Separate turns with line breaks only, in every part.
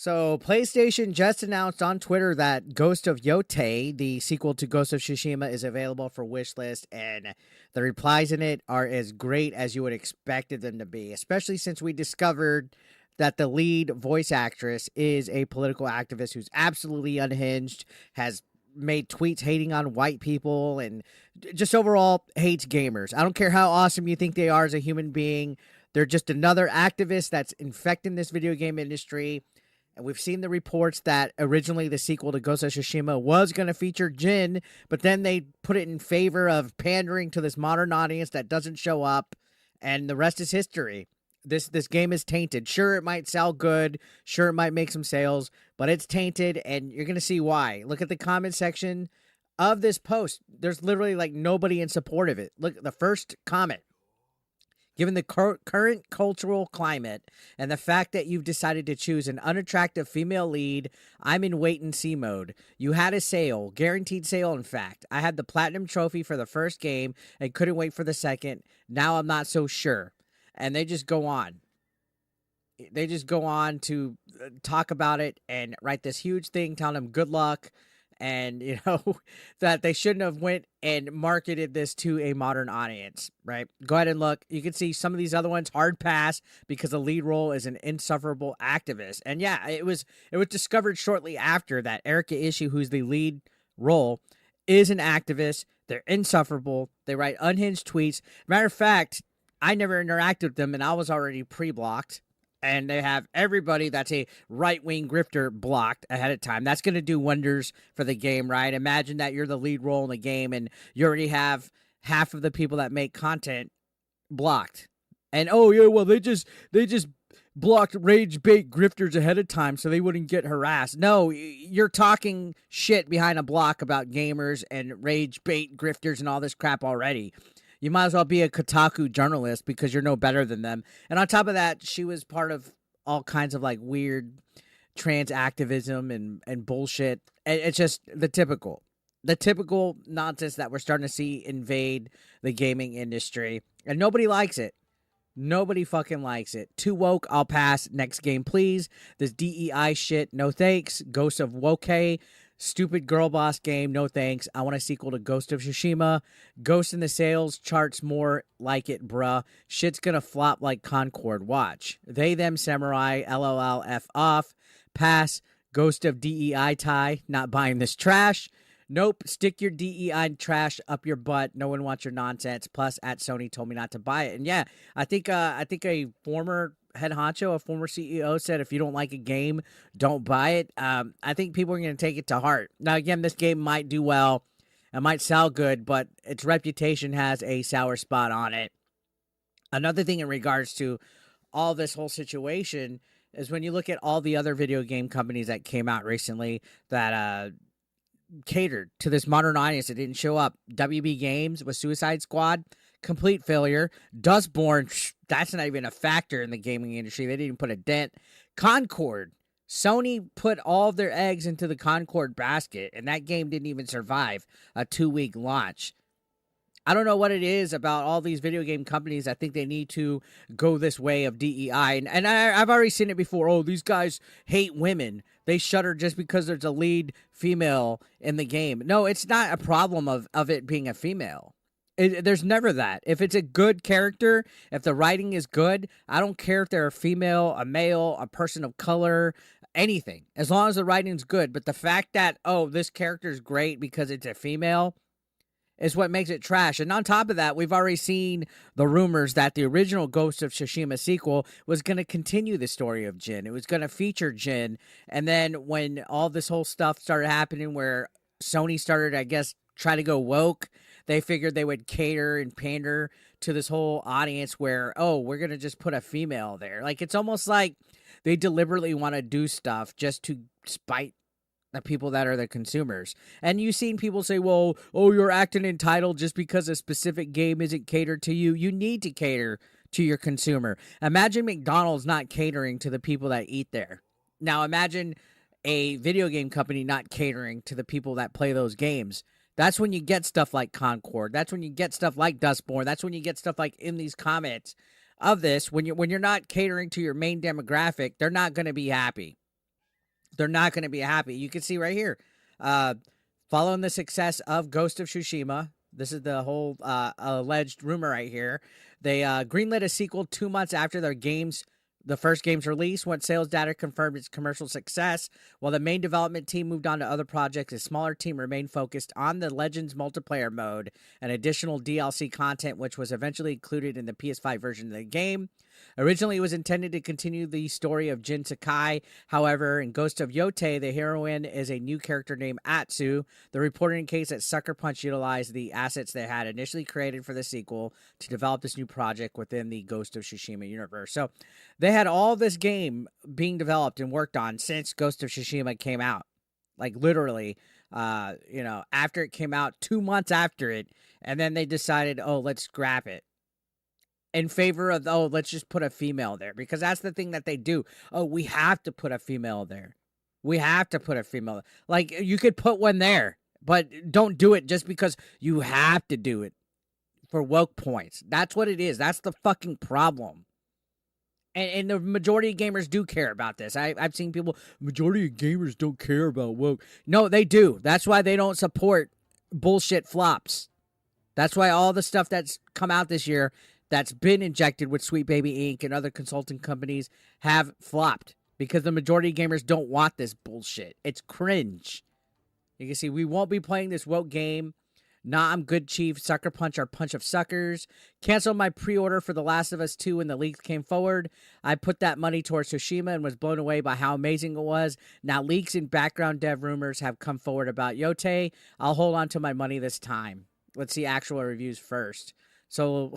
So, PlayStation just announced on Twitter that Ghost of Yōtei, the sequel to Ghost of Tsushima, is available for wishlist, and the replies in it are as great as you would expected them to be, especially since we discovered that the lead voice actress is a political activist who's absolutely unhinged, has made tweets hating on white people, and just overall hates gamers. I don't care how awesome you think they are as a human being. They're just another activist that's infecting this video game industry. And we've seen the reports that originally the sequel to Ghost of Tsushima was going to feature Jin, but then they put it in favor of pandering to this modern audience that doesn't show up, and the rest is history. This game is tainted. Sure, it might sell good. Sure, it might make some sales, but it's tainted, and you're going to see why. Look at the comment section of this post. There's literally like nobody in support of it. Look, the first comment. Given the current cultural climate and the fact that you've decided to choose an unattractive female lead, I'm in wait-and-see mode. You had a sale, guaranteed sale, in fact. I had the platinum trophy for the first game and couldn't wait for the second. Now I'm not so sure. And they just go on. They just go on to talk about it and write this huge thing telling them good luck. And, you know, that they shouldn't have went and marketed this to a modern audience, right? Go ahead and look. You can see some of these other ones, hard pass, because the lead role is an insufferable activist. And yeah, it was discovered shortly after that Erika Ishii, who's the lead role, is an activist. They're insufferable. They write unhinged tweets. Matter of fact, I never interacted with them, and I was already pre-blocked. And they have everybody that's a right-wing grifter blocked ahead of time. That's going to do wonders for the game, right? Imagine that you're the lead role in the game and you already have half of the people that make content blocked. And, oh, yeah, well, they just blocked rage bait grifters ahead of time so they wouldn't get harassed. No, you're talking shit behind a block about gamers and rage bait grifters and all this crap already. You might as well be a Kotaku journalist because you're no better than them. And on top of that, she was part of all kinds of like weird trans activism and bullshit. It's just the typical nonsense that we're starting to see invade the gaming industry. And nobody likes it. Nobody fucking likes it. Too woke, I'll pass. Next game, please. This DEI shit, no thanks. Ghost of Yōtei. Stupid girl boss game, no thanks. I want a sequel to Ghost of Tsushima. Ghost in the sales charts more like it, bruh. Shit's gonna flop like Concord. Watch. They, them, samurai, LOL, F off. Pass. Ghost of DEI tie. Not buying this trash. Nope. Stick your DEI trash up your butt. No one wants your nonsense. Plus, at Sony told me not to buy it. And yeah, I think a former head honcho, a former CEO, said if you don't like a game, don't buy it. I think people are going to take it to heart. Now, again, this game might do well. It might sell good, but its reputation has a sour spot on it. Another thing in regards to all this whole situation is when you look at all the other video game companies that came out recently that catered to this modern audience that didn't show up. WB Games with Suicide Squad, complete failure. Dustborn, that's not even a factor in the gaming industry. They didn't even put a dent. Concord, Sony put all of their eggs into the Concord basket, and that game didn't even survive a 2-week launch. I don't know what it is about all these video game companies that think they need to go this way of DEI. And I've already seen it before. Oh, these guys hate women. They shudder just because there's a lead female in the game. No, it's not a problem of it being a female. There's never that. If it's a good character, if the writing is good, I don't care if they're a female, a male, a person of color, anything. As long as the writing's good. But the fact that, oh, this character is great because it's a female is what makes it trash. And on top of that, we've already seen the rumors that the original Ghost of Tsushima sequel was going to continue the story of Jin. It was going to feature Jin. And then when all this whole stuff started happening where Sony started, I guess, try to go woke, they figured they would cater and pander to this whole audience where, oh, we're going to just put a female there. Like, it's almost like they deliberately want to do stuff just to spite the people that are the consumers. And you've seen people say, well, oh, you're acting entitled just because a specific game isn't catered to you. You need to cater to your consumer. Imagine McDonald's not catering to the people that eat there. Now imagine a video game company not catering to the people that play those games. That's when you get stuff like Concord. That's when you get stuff like Dustborn. That's when you get stuff like in these comments of this. When you're not catering to your main demographic, they're not going to be happy. They're not going to be happy. You can see right here, uh, following the success of Ghost of Tsushima. This is the whole alleged rumor right here. They greenlit a sequel 2 months after the first game's release, when sales data confirmed its commercial success. While the main development team moved on to other projects, a smaller team remained focused on the Legends multiplayer mode and additional DLC content, which was eventually included in the PS5 version of the game. Originally, it was intended to continue the story of Jin Sakai. However, in Ghost of Yōtei, the heroine is a new character named Atsu. The report indicates that Sucker Punch utilized the assets they had initially created for the sequel to develop this new project within the Ghost of Tsushima universe. So they had all this game being developed and worked on since Ghost of Tsushima came out. Like literally, after it came out, 2 months after it, and then they decided, oh, let's scrap it. In favor of, oh, let's just put a female there. Because that's the thing that they do. Oh, we have to put a female there. We have to put a female. Like, you could put one there. But don't do it just because you have to do it. For woke points. That's what it is. That's the fucking problem. And the majority of gamers do care about this. I've seen people, majority of gamers don't care about woke. No, they do. That's why they don't support bullshit flops. That's why all the stuff that's come out this year that's been injected with Sweet Baby Inc. and other consulting companies have flopped. Because the majority of gamers don't want this bullshit. It's cringe. You can see we won't be playing this woke game. Nah, I'm good, Chief. Sucker Punch are punch of suckers. Canceled my pre-order for The Last of Us 2 when the leaks came forward. I put that money towards Tsushima and was blown away by how amazing it was. Now leaks and background dev rumors have come forward about Yōtei. I'll hold on to my money this time. Let's see actual reviews first. So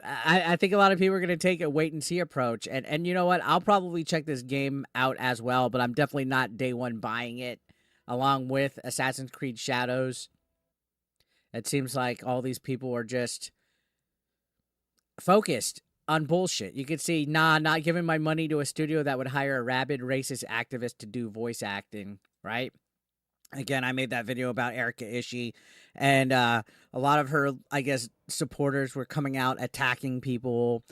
I think a lot of people are going to take a wait-and-see approach. And you know what? I'll probably check this game out as well, but I'm definitely not day one buying it. Along with Assassin's Creed Shadows. It seems like all these people are just focused on bullshit. You could see, not giving my money to a studio that would hire a rabid racist activist to do voice acting, right? Again, I made that video about Erika Ishii, and a lot of her, I guess, supporters were coming out attacking people,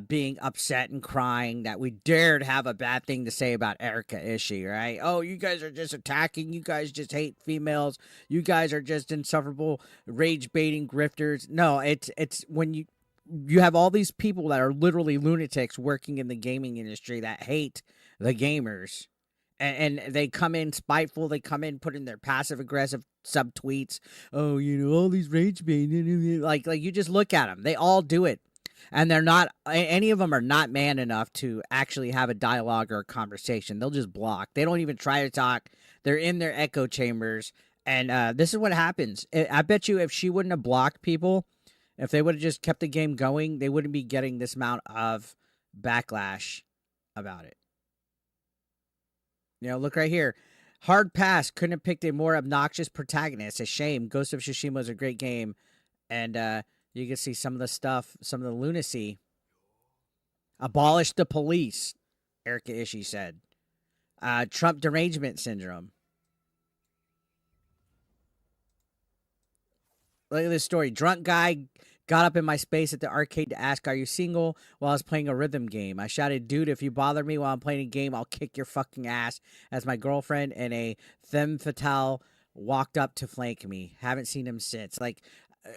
being upset and crying that we dared have a bad thing to say about Erika Ishii, right? Oh, you guys are just attacking. You guys just hate females. You guys are just insufferable, rage-baiting grifters. No, it's when you have all these people that are literally lunatics working in the gaming industry that hate the gamers. And they come in spiteful. They come in putting their passive-aggressive subtweets. Oh, all these rage-baiting. Like you just look at them. They all do it. And they're not, any of them are not man enough to actually have a dialogue or a conversation. They'll just block. They don't even try to talk. They're in their echo chambers. And this is what happens. I bet you if she wouldn't have blocked people, if they would have just kept the game going, they wouldn't be getting this amount of backlash about it. Look right here. Hard pass. Couldn't have picked a more obnoxious protagonist. A shame. Ghost of Tsushima is a great game. And, you can see some of the stuff, some of the lunacy. Abolish the police, Erika Ishii said. Trump derangement syndrome. Look at this story. Drunk guy got up in my space at the arcade to ask, are you single? While I was playing a rhythm game. I shouted, dude, if you bother me while I'm playing a game, I'll kick your fucking ass. As my girlfriend and a femme fatale walked up to flank me. Haven't seen him since. Like,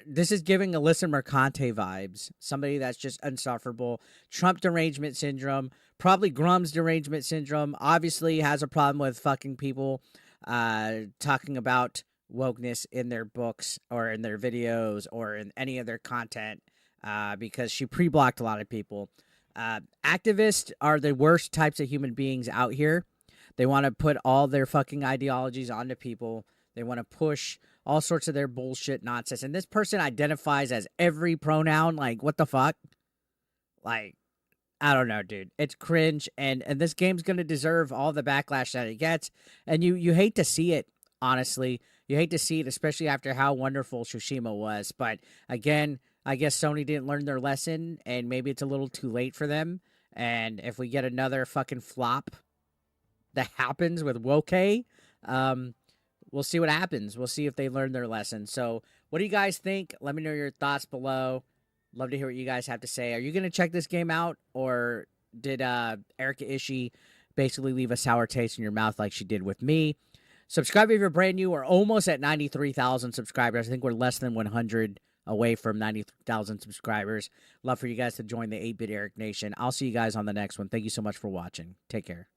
this is giving Alyssa Mercante vibes. Somebody that's just insufferable. Trump derangement syndrome. Probably Grum's derangement syndrome. Obviously has a problem with fucking people talking about wokeness in their books or in their videos or in any of their content because she pre-blocked a lot of people. Activists are the worst types of human beings out here. They want to put all their fucking ideologies onto people. They want to push all sorts of their bullshit nonsense. And this person identifies as every pronoun. Like, what the fuck? Like, I don't know, dude. It's cringe. And this game's going to deserve all the backlash that it gets. And you hate to see it, honestly. You hate to see it, especially after how wonderful Tsushima was. But, again, I guess Sony didn't learn their lesson. And maybe it's a little too late for them. And if we get another fucking flop that happens with Woke, we'll see what happens. We'll see if they learn their lesson. So what do you guys think? Let me know your thoughts below. Love to hear what you guys have to say. Are you going to check this game out? Or did Erika Ishii basically leave a sour taste in your mouth like she did with me. Subscribe if you're brand new. We're almost at 93,000 subscribers. I think we're less than 100 away from 90,000 subscribers. Love for you guys to join the 8-Bit Eric Nation. I'll see you guys on the next one. Thank you so much for watching. Take care.